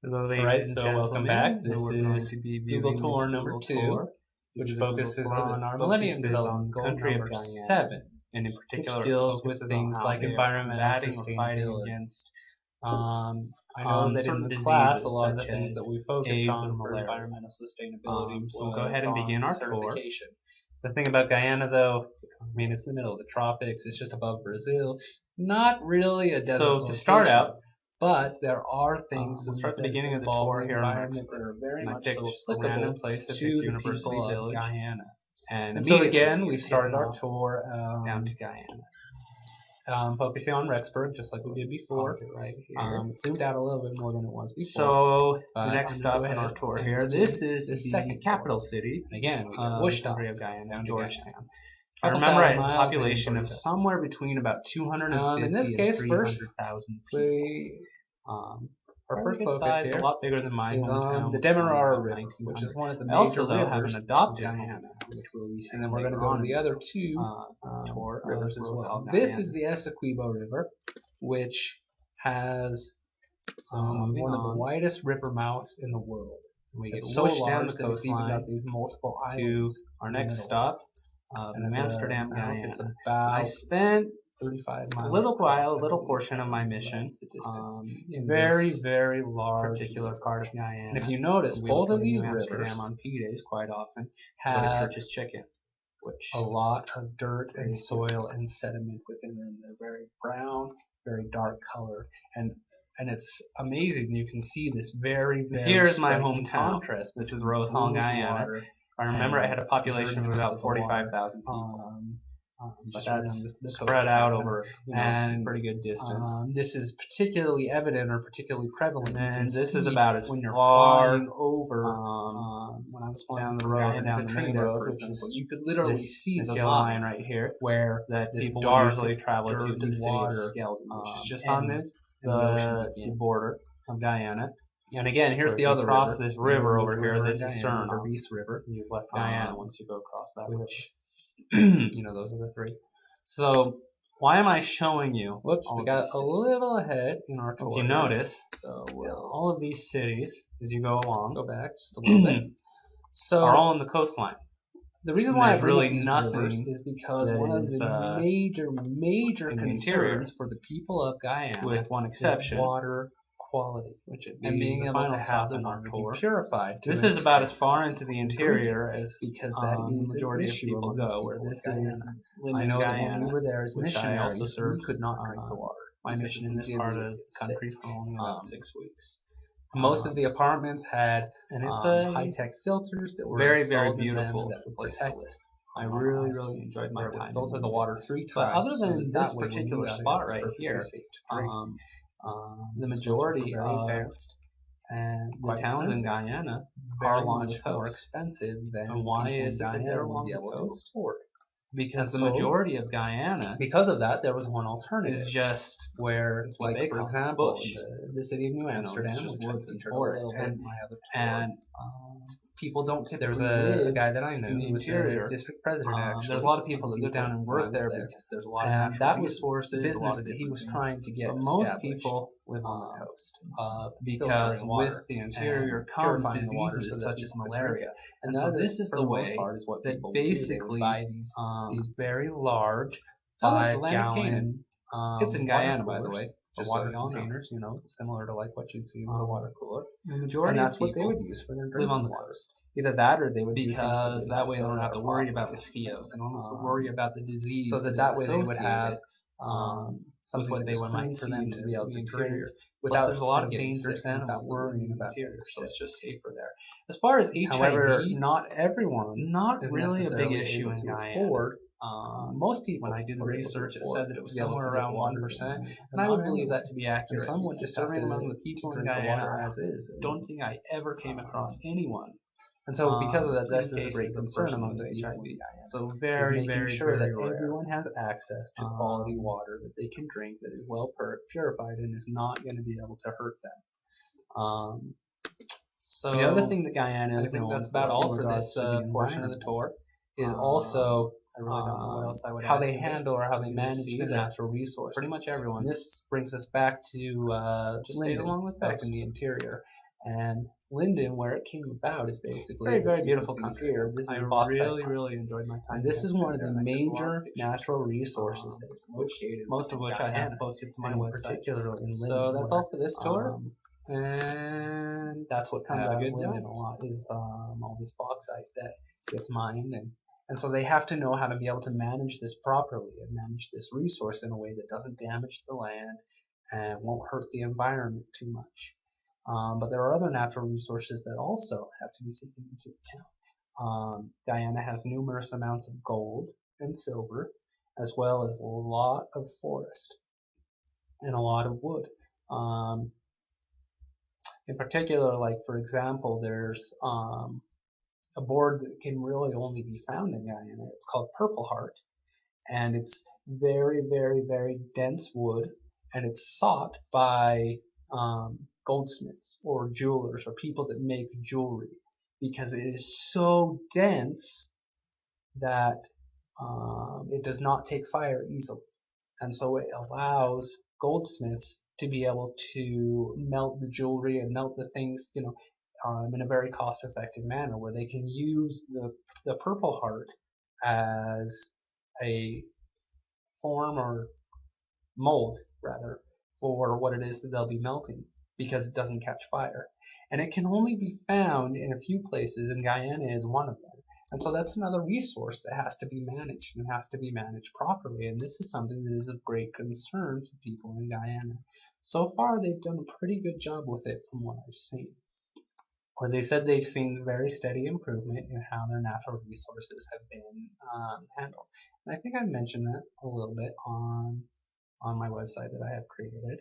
Alright, so welcome back. This is Google Tour number 2, which focuses on our Millennium Development Goal number 7, and in particular deals with things like environmental sustainability against I know that in the class, a lot of the things that we focused on were environmental sustainability. So we'll go ahead and begin our tour. The thing about Guyana, though, I mean, it's in the middle of the tropics. It's just above Brazil. Not really a desert location. So to start out, but there are things. We'll start the beginning of the tour here in Mexico, that are very much so applicable place to University Village, Guyana. And so again, we've started our tour down to Guyana, focusing on Rexburg, just like we did before. Right here. Zoomed out a little bit more than it was before. So the next stop in our tour here, this is the second capital city. Again, we got Wichita, Guyana, Georgetown. I remember it has a population of somewhere between about 250 in this case, and 300,000 people. Our first focus here, a lot bigger than my hometown, the Demerara River, which is one of the major rivers have an adopted Guyana, which we'll be seeing. And then we're going to go to the other two rivers as well. This is the Essequibo River, which has one of the widest river mouths in the world. We get so down the coastline these multiple islands to our next stop. In Amsterdam, Guyana. It's about I spent 35 miles a little portion of my mission in very, very large particular part of Guyana. And if you notice, both of these rivers on P days quite often have church's chicken, which a lot of dirt and soil and sediment within them. They're very brown, very dark color, and it's amazing. You can see this very, very. Here's my hometown. Contrast. This is Rose Hall, Guyana. I remember I had a population of about 45,000 people, but that's spread out over a pretty good distance. This is particularly evident or particularly prevalent. And this is about as when you're flying over. When I was flying down the road, down the main road, you could literally see the line right here, where that this largely travel to the city of Skeleton, which is just on this the border of Guyana. And again, here's the other across river. This river over here. This is Cern, or Beast River. You've left Guyana once you go across that river. You know, those are the three. So, why am I showing you? Whoops, we got a little ahead in our tour. If you notice, so all of these cities, as you go along, go back just a little bit, so are all on the coastline. The reason why I really nothing is because one of the major concerns for the people of Guyana, with one exception, is water quality, and being able to have the water be purified. This is about as far into the interior as because that is the majority of people go. Where this is, I know that when we were there as missionaries, I also served, we could not drink the water. My mission in this part of the country for only about 6 weeks. Most of the apartments had high-tech filters that were very, very beautiful place to live. I really enjoyed my time. Filter the water 3 times. But other than this particular spot right here, the majority of the towns in Guyana are along the coast. More expensive than and why is it that they're along the coast? Because the majority of Guyana, because of that, there was one alternative. Is just where, like for example, the city of New Amsterdam, which woods and forest, and people don't typically. There's a guy that I know who was the district president. Actually, there's a lot of people that go down and work there because there's a lot of natural that was the business that he was trying to get. But most people live on the coast because with the interior comes diseases such as malaria, and so this is the way that basically buy these very large 5-gallon. It's in Guyana, by the way. Just water containers, you know, similar to like what you'd see with a water cooler. The majority and that's what they would use for their live on the coast. Either that or they would because that way they don't have to worry about mosquitoes. They don't have to worry about the disease. So that way they would have something that they would like for them to be able to drink. Without there's a lot of dangerous animals worrying about the interior, so it's just safer there. As far as HIV, however, not everyone, not really a big issue in Guyana. Most people, when I did the research, it said that it was somewhere around 1%, and I would believe that to be accurate. Someone just surveying among the people in Guyana as is. Don't think I ever came across anyone. And so, because of that, this is a great concern among the HIV. So, very sure that everyone has access to quality water that they can drink that is well purified and is not going to be able to hurt them. So, the other thing that Guyana is, I think that's about all for this portion of the tour, is also. I really don't know what else I would how they handle or how they manage the natural resources. Pretty much everyone. This brings us back to just staying along with back in the interior. And Linden, where it came about, is basically very, very beautiful country. Here, this is really enjoyed my time. And this is one of the major natural resources that's located, most of which I have posted to my website. Particularly in Linden. So that's all for this tour. And that's what comes out of Linden a lot is all this bauxite that gets mined, and so they have to know how to be able to manage this properly and manage this resource in a way that doesn't damage the land and won't hurt the environment too much. But there are other natural resources that also have to be taken into account. Guyana has numerous amounts of gold and silver, as well as a lot of forest and a lot of wood. In particular, like for example, there's a board that can really only be found in Guyana. It's called Purple Heart, and it's very, very, very dense wood, and it's sought by goldsmiths or jewelers or people that make jewelry because it is so dense that it does not take fire easily, and so it allows goldsmiths to be able to melt the jewelry and melt the things, in a very cost-effective manner, where they can use the Purple Heart as a form or mold, rather, for what it is that they'll be melting, because it doesn't catch fire. And it can only be found in a few places, and Guyana is one of them. And so that's another resource that has to be managed, and has to be managed properly. And this is something that is of great concern to people in Guyana. So far, they've done a pretty good job with it from what I've seen. Where they said they've seen very steady improvement in how their natural resources have been handled. And I think I mentioned that a little bit on my website that I have created.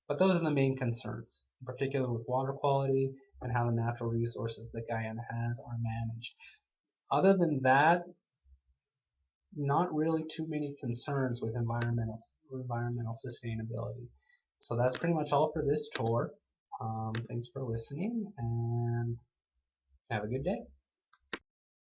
But those are the main concerns, in particular with water quality and how the natural resources that Guyana has are managed. Other than that, not really too many concerns with environmental sustainability. So that's pretty much all for this tour. Thanks for listening, and have a good day.